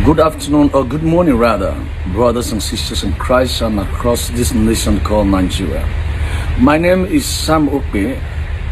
Good afternoon, or good morning rather, brothers and sisters in Christ and across this nation called Nigeria. My name is Sam Okpe,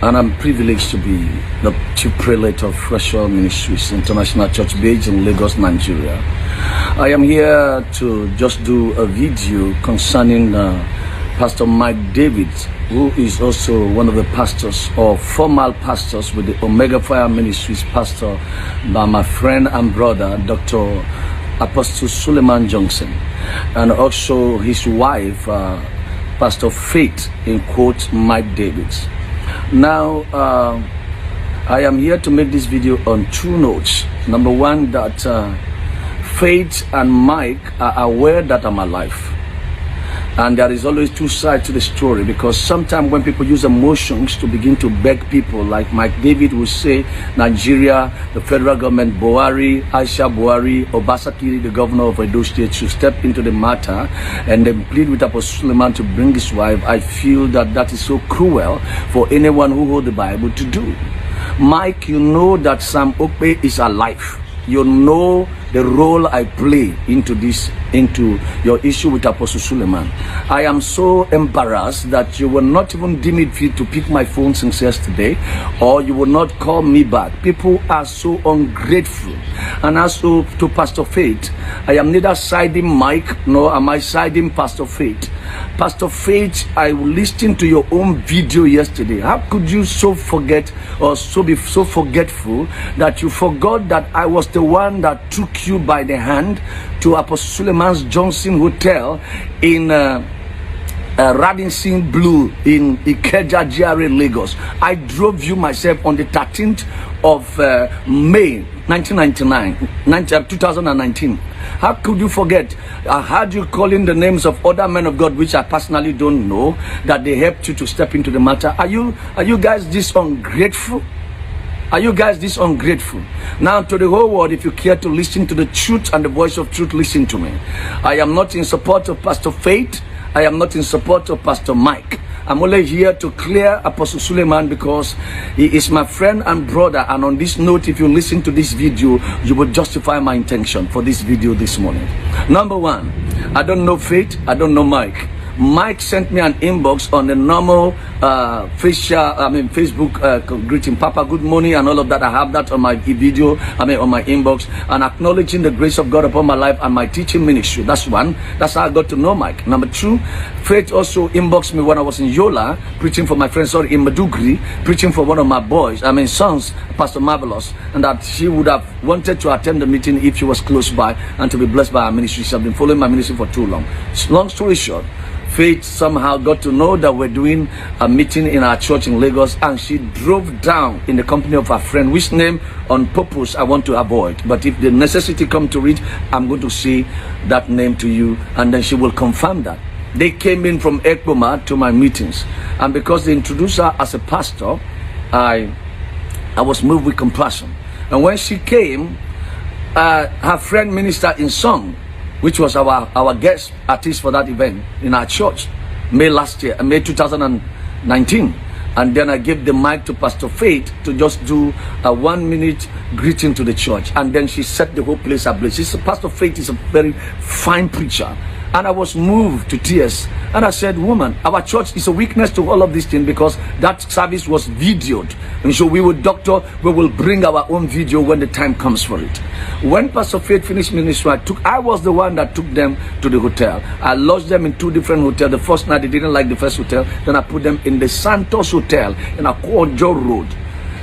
and I'm privileged to be the Chief Prelate of Freshwell Ministries International Church based in Lagos, Nigeria. I am here to just do a video concerning Pastor Mike David, who is also one of the pastors or formal pastors with the Omega Fire Ministries, pastor by my friend and brother, Dr. Apostle Suleman Johnson, and also his wife, Pastor Faith, in quote, Mike David. Now, I am here to make this video on two notes. Number one, that Faith and Mike are aware that I'm alive. And there is always two sides to the story, because sometimes when people use emotions to begin to beg people, like Mike David will say, Nigeria, the federal government, Buhari, Aisha Buhari, Obasaki, the governor of Edo State, should step into the matter and then plead with Apostle Suleman to bring his wife. I feel that that is so cruel for anyone who holds the Bible to do. Mike, you know that Sam Okpe is alive. You know the role I play into your issue with Apostle Suleman. I am so embarrassed that you will not even deem it fit to pick my phone since yesterday, or you will not call me back. People are so ungrateful. And as to Pastor Faith, I am neither siding Mike nor am I siding Pastor Faith. Pastor Faith, I listened to your own video yesterday. How could you so forget or be so forgetful that you forgot that I was the one that took you by the hand to Apostle Suleman's Johnson Hotel in Radisson Blue in Ikeja, GRA, Lagos. I drove you myself on the 13th of May 2019. How could you forget? I heard you calling the names of other men of God, which I personally don't know, that they helped you to step into the matter. Are you guys this ungrateful? Are you guys this ungrateful? Now, to the whole world, if you care to listen to the truth and the voice of truth, listen to me. I am not in support of Pastor Faith. I am not in support of Pastor Mike. I'm only here to clear Apostle Suleman because he is my friend and brother. And on this note, if you listen to this video, you will justify my intention for this video this morning. Number one, I don't know Faith. I don't know Mike. Mike sent me an inbox on the normal Facebook greeting, Papa, good morning, and all of that. I have that on my video, on my inbox, and acknowledging the grace of God upon my life and my teaching ministry. That's one. That's how I got to know Mike. Number two, Faith also inboxed me when I was in Yola, preaching for my friend, in Madugri, preaching for one of my sons, Pastor Marvelous, and that she would have wanted to attend the meeting if she was close by and to be blessed by our ministry. She has been following my ministry for too long. Long story short, Faith somehow got to know that we're doing a meeting in our church in Lagos, and she drove down in the company of her friend, which name on purpose I want to avoid. But if the necessity come to it, I'm going to say that name to you, and then she will confirm that. They came in from Ekboma to my meetings, and because they introduced her as a pastor, I was moved with compassion. And when she came, her friend ministered in song, which was our guest artist for that event in our church, May 2019. And then I gave the mic to Pastor Faith to just do a 1-minute greeting to the church. And then she set the whole place ablaze. Pastor Faith is a very fine preacher. And I was moved to tears. And I said, woman, our church is a weakness to all of these things because that service was videoed. And so we will bring our own video when the time comes for it. When Pastor Faith finished ministry, I was the one that took them to the hotel. I lodged them in 2 different hotels. The first night, they didn't like the first hotel. Then I put them in the Santos Hotel in Akonjo Road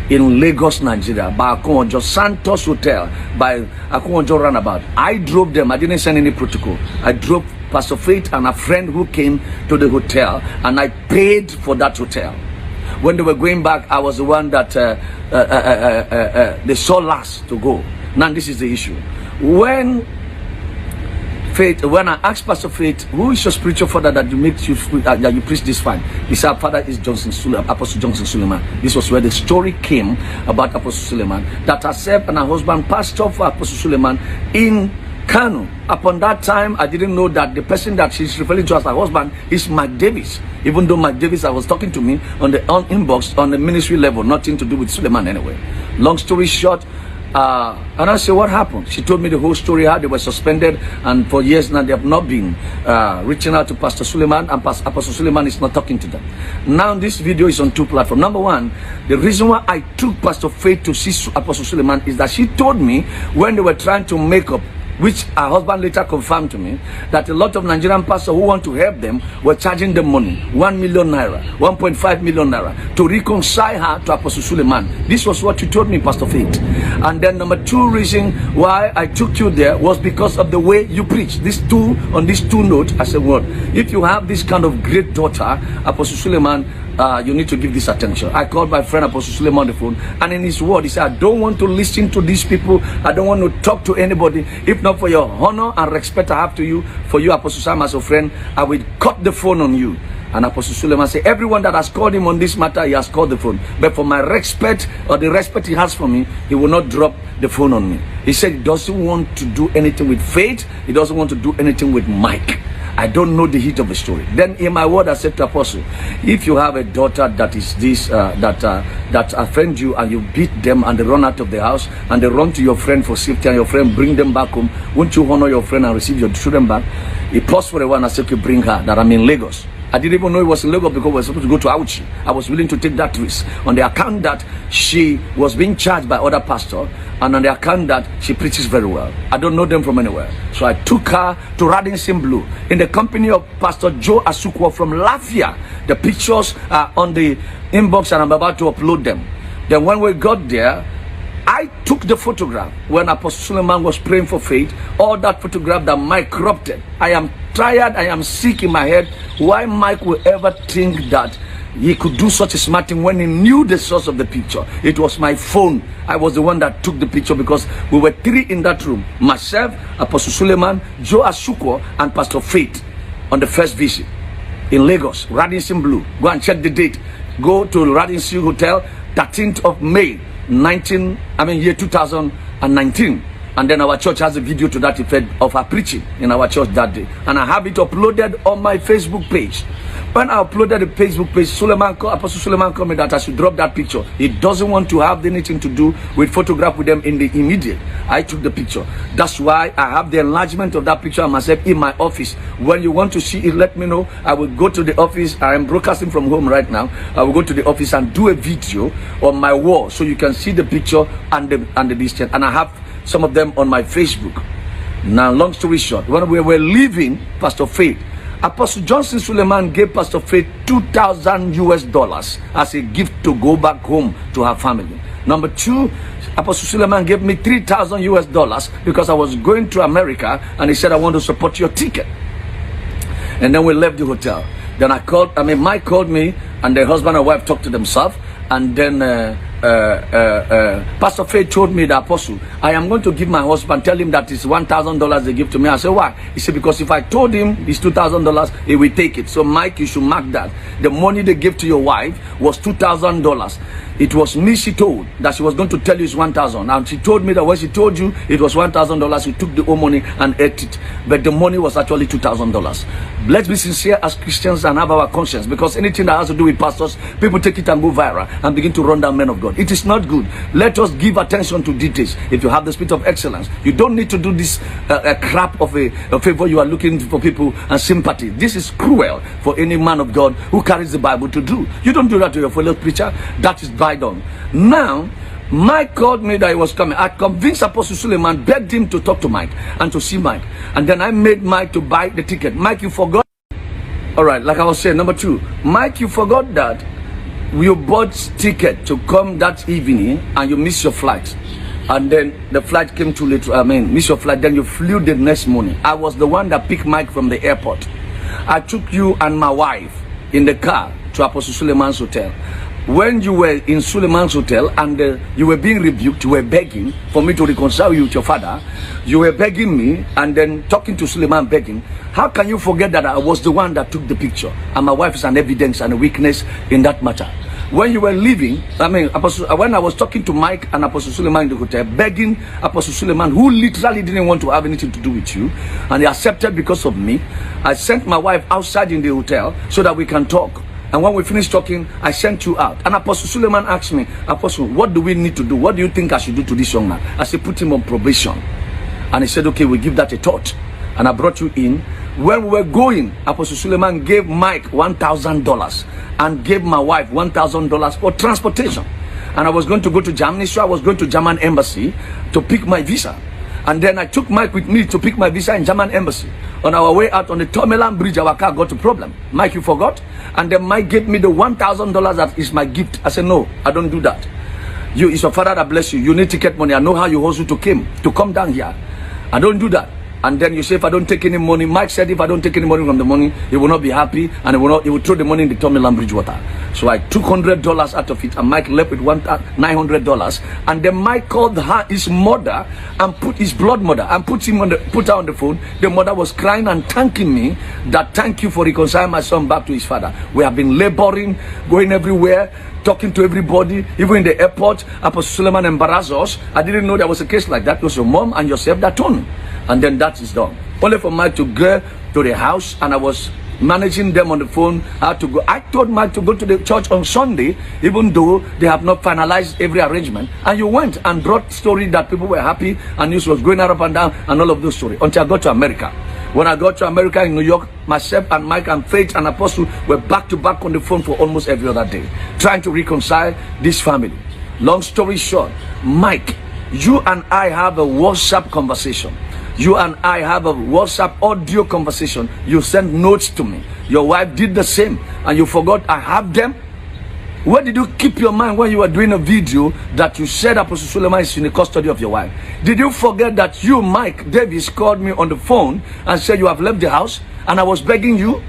in Lagos, Nigeria, by Akonjo Santos Hotel, by Akonjo Roundabout. I drove them. I didn't send any protocol. I drove Pastor Faith and a friend who came to the hotel, and I paid for that hotel. When they were going back, I was the one that they saw last to go. Now this is the issue. When I asked Pastor Faith, who is your spiritual father that you preach this fine? He said, our father is Apostle Johnson Suleman. This was where the story came about Apostle Suleman, that herself and her husband pastor for Apostle Suleman in Kano. Upon that time, I didn't know that the person that she's referring to as her husband is Mike Davis. Even though Mike Davis was talking to me on the inbox on the ministry level, nothing to do with Suleman anyway. Long story short, And I said, what happened? She told me the whole story, how they were suspended, and for years now they have not been reaching out to Pastor Suleman, and Apostle Suleman is not talking to them. Now this video is on two platforms. Number one, the reason why I took Pastor Faith to see Apostle Suleman is that she told me when they were trying to make up, which her husband later confirmed to me, that a lot of Nigerian pastors who want to help them were charging them money, 1 million naira, 1.5 million naira, to reconcile her to Apostle Suleman. This was what you told me, Pastor Faith. And then number two reason why I took you there was because of the way you preach. On these two notes, I said, well, if you have this kind of great daughter, Apostle Suleman, you need to give this attention. I called my friend Apostle Suleman on the phone, and in his word, he said, I don't want to listen to these people. I don't want to talk to anybody. If not for your honor and respect I have to you, for you, Apostle Sam, as a friend, I will cut the phone on you. And Apostle Suleman said, everyone that has called him on this matter, he has called the phone. But for my respect, or the respect he has for me, he will not drop the phone on me. He said he doesn't want to do anything with Faith. He doesn't want to do anything with Mike. I don't know the heat of the story. Then in my word, I said to Apostle, if you have a daughter that is this, that offend you, and you beat them and they run out of the house and they run to your friend for safety, and your friend bring them back home, won't you honor your friend and receive your children back? He paused for a while and I said, okay, bring her, that I'm in Lagos. I didn't even know it was in Lagos because we were supposed to go to Auchi. I was willing to take that risk on the account that she was being charged by other pastors, and on the account that she preaches very well. I don't know them from anywhere. So I took her to Radisson Blue in the company of Pastor Joe Asukwo from Lafia. The pictures are on the inbox and I'm about to upload them. Then when we got there, I took the photograph when Apostle Suleman was praying for Faith. All that photograph that Mike corrupted. I am tired, I am sick in my head. Why Mike will ever think that he could do such a smart thing when he knew the source of the picture? It was my phone. I was the one that took the picture because we were three in that room. Myself, Apostle Suleman, Joe Asukwo, and Pastor Faith on the first visit in Lagos, Radisson Blue. Go and check the date. Go to Radisson Hotel, 13th of May, year 2019. And then our church has a video to that effect of her preaching in our church that day. And I have it uploaded on my Facebook page. When I uploaded the Facebook page, Apostle Suleman told me that I should drop that picture. He doesn't want to have anything to do with photograph with them in the immediate. I took the picture. That's why I have the enlargement of that picture of myself in my office. When you want to see it, let me know. I will go to the office. I am broadcasting from home right now. I will go to the office and do a video on my wall so you can see the picture and the distance. And I have some of them on my Facebook. Now, long story short, when we were leaving Pastor Faith, Apostle Johnson Suleman gave Pastor Faith $2,000 as a gift to go back home to her family. Number two, Apostle Suleman gave me $3,000 because I was going to America, and he said, I want to support your ticket. And then we left the hotel. Then Mike called me, and the husband and wife talked to themselves, and then Pastor Faith told me, the apostle, I am going to give my husband, tell him that it's $1,000 they give to me. I said, why? He said, because if I told him it's $2,000, he will take it. So Mike, you should mark that. The money they gave to your wife was $2,000. It was me she told that she was going to tell you it's $1,000. And she told me that when she told you it was $1,000, she took the whole money and ate it. But the money was actually $2,000. Let's be sincere as Christians and have our conscience, because anything that has to do with pastors, people take it and go viral and begin to run down men of God. It is not good. Let us give attention to details. If you have the spirit of excellence, you don't need to do this crap of a favor. You are looking for people and sympathy. This is cruel for any man of God who carries the Bible to do. You don't do that to your fellow preacher. That is bygone. Now, Mike called me that he was coming. I convinced Apostle Suleman, begged him to talk to Mike and to see Mike. And then I made Mike to buy the ticket. Mike, you forgot. All right, like I was saying, number two, Mike, you forgot that you bought ticket to come that evening and you missed your flight. And then the flight came too late. Missed your flight. Then you flew the next morning. I was the one that picked Mike from the airport. I took you and my wife in the car to Apostle Suleman's hotel. When you were in Suleman's hotel and you were being rebuked, you were begging for me to reconcile you with your father. You were begging me and then talking to Suleman, begging. How can you forget that I was the one that took the picture? And my wife is an evidence and a witness in that matter. When you were leaving, when I was talking to Mike and Apostle Suleman in the hotel, begging Apostle Suleman, who literally didn't want to have anything to do with you, and he accepted because of me, I sent my wife outside in the hotel so that we can talk. And when we finished talking, I sent you out. And Apostle Suleman asked me, Apostle, what do we need to do? What do you think I should do to this young man? I said, put him on probation. And he said, okay, we'll give that a thought. And I brought you in. When we were going, Apostle Suleman gave Mike $1,000 and gave my wife $1,000 for transportation. And I was going to go to Germany, so I was going to German embassy to pick my visa. And then I took Mike with me to pick my visa in German embassy. On our way out on the Suleman bridge, our car got a problem. Mike, you forgot? And then Mike gave me the $1,000 that is my gift. I said, no, I don't do that. It's your father that bless you. You need ticket money. I know how you hustle to come down here. I don't do that. And then you say, if I don't take any money, Mike said, if I don't take any money from the money, he will not be happy, and he will throw the money in the Suleman bridge water. So I took $100 out of it, and Mike left with $900. And then Mike called his mother and put his blood mother and put her on the phone. The mother was crying and thanking me that thank you for reconciling my son back to his father. We have been laboring, going everywhere, talking to everybody, even in the airport. Apostle Suleman embarrassed us. I didn't know there was a case like that. It was your mom and yourself that told me. And then that is done. Only for Mike to go to the house, and I was managing them on the phone how to go. I told Mike to go to the church on Sunday, even though they have not finalized every arrangement. And you went and brought story that people were happy, and news was going up and down, and all of those stories, until I got to America. When I got to America in New York, myself and Mike and Faith and Apostle were back to back on the phone for almost every other day, trying to reconcile this family. Long story short, Mike, you and I have a WhatsApp conversation. You and I have a WhatsApp audio conversation. You send notes to me. Your wife did the same, and you forgot I have them. Where did you keep your mind when you were doing a video that you said Apostle Suleman is in the custody of your wife? Did you forget that you, Mike Davis, called me on the phone and said you have left the house, and I was begging you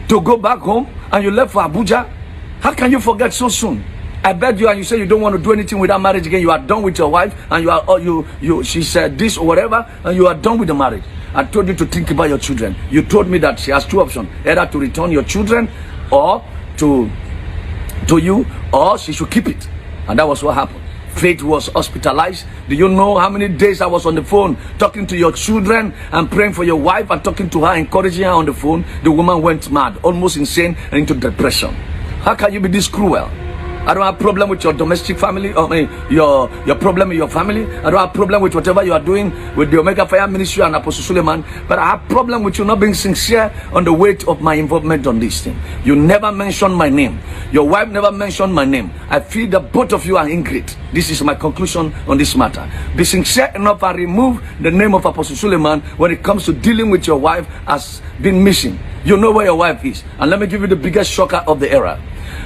to go back home, and you left for Abuja? How can you forget so soon? I begged you, and you said you don't want to do anything without marriage again. You are done with your wife, and she said this or whatever, and you are done with the marriage. I told you to think about your children. You told me that she has two options: either to return your children, or to you, or she should keep it. And that was what happened. Faith was hospitalized. Do you know how many days I was on the phone talking to your children and praying for your wife and talking to her, encouraging her on the phone? The woman went mad, almost insane, and into depression. How can you be this cruel? I don't have problem with your domestic family, your problem with your family. I don't have problem with whatever you are doing with the Omega Fire Ministry and Apostle Suleman. But I have problem with you not being sincere on the weight of my involvement on this thing. You never mentioned my name. Your wife never mentioned my name. I feel that both of you are ingrate. This is my conclusion on this matter. Be sincere enough and remove the name of Apostle Suleman when it comes to dealing with your wife as being missing. You know where your wife is. And let me give you the biggest shocker of the era.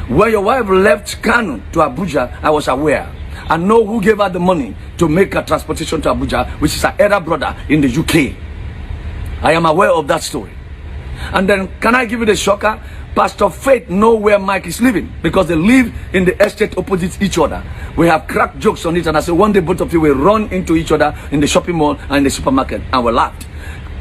When your wife left Kano to Abuja, I was aware. I know who gave her the money to make her transportation to Abuja, which is her elder brother in the UK. I am aware of that story. And then, can I give you the shocker? Pastor Faith know where Mike is living, because they live in the estate opposite each other. We have cracked jokes on it, and I said one day both of you will run into each other in the shopping mall and in the supermarket, and we laughed.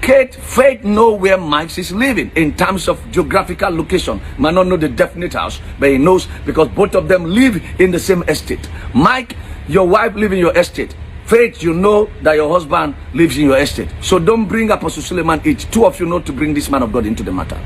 Faith know where Mike is living in terms of geographical location. Might not know the definite house, but he knows because both of them live in the same estate. Mike, your wife lives in your estate. Faith, you know that your husband lives in your estate. So don't bring Apostle Suleman each. Two of you know to bring this man of God into the matter.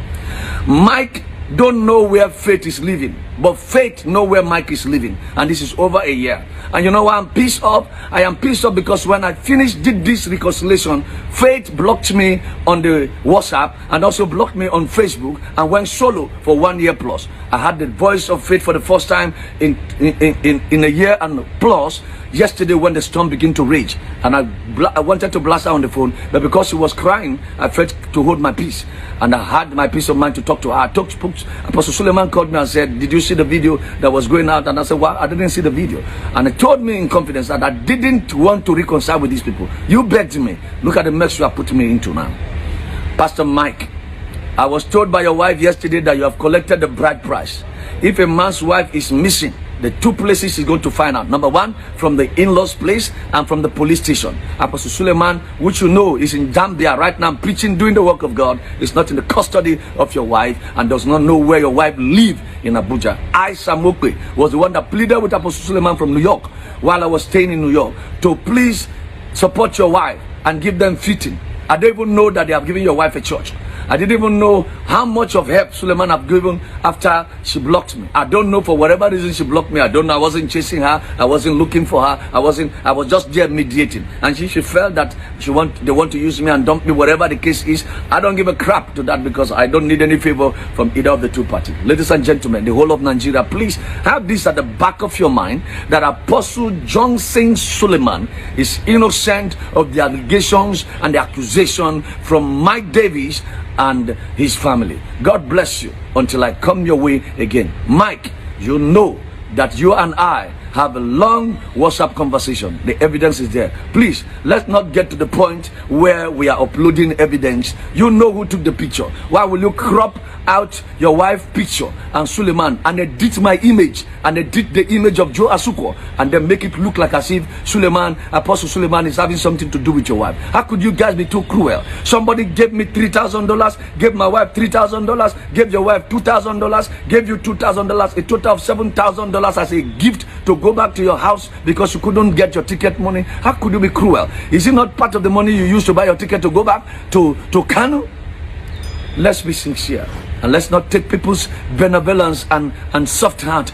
Mike don't know where Faith is living, but Faith know where Mike is living, and this is over a year. And you know why I'm pissed off? I am pissed off because when I did this reconciliation, Faith blocked me on the WhatsApp and also blocked me on Facebook and went solo for 1 year plus. I had the voice of Faith for the first time in a year and plus yesterday when the storm began to rage, and I wanted to blast her on the phone, but because she was crying, I felt to hold my peace, and I had my peace of mind to talk to her. Apostle Suleman called me and said, did you see the video that was going out? And I said, well, I didn't see the video. And he told me in confidence that I didn't want to reconcile with these people. You begged me. Look at the mess you are putting me into now. Pastor Mike, I was told by your wife yesterday that you have collected the bride price. If a man's wife is missing, the two places he's going to find out. Number one, from the in-laws place and from the police station. Apostle Suleman, which you know is in Zambia right now preaching, doing the work of God, is not in the custody of your wife and does not know where your wife lives in Abuja. I, Sam Okwe, was the one that pleaded with Apostle Suleman from New York while I was staying in New York to please support your wife and give them fitting. I don't even know that they have given your wife a church. I didn't even know how much of help Suleman have given after she blocked me. I don't know, for whatever reason she blocked me. I don't know. I wasn't chasing her. I wasn't looking for her. I was just there mediating. And she felt that they want to use me and dump me, whatever the case is. I don't give a crap to that, because I don't need any favor from either of the two parties. Ladies and gentlemen, the whole of Nigeria, please have this at the back of your mind, that Apostle Johnson Suleman is innocent of the allegations and the accusation from Mike Davis and his family. God bless you until I come your way again. Mike, you know that you and I have a long WhatsApp conversation. The evidence is there. Please, let's not get to the point where we are uploading evidence. You know who took the picture. Why will you crop out your wife's picture and Suleman and edit my image and edit the image of Joe Asuko and then make it look like as if Suleman, Apostle Suleman, is having something to do with your wife? How could you guys be too cruel? Somebody gave me $3,000, gave my wife $3,000, gave your wife $2,000, gave you $2,000, a total of $7,000 as a gift to go back to your house because you couldn't get your ticket money. How could you be cruel? Is it not part of the money you used to buy your ticket to go back to Kano? Let's be sincere, and let's not take people's benevolence and soft heart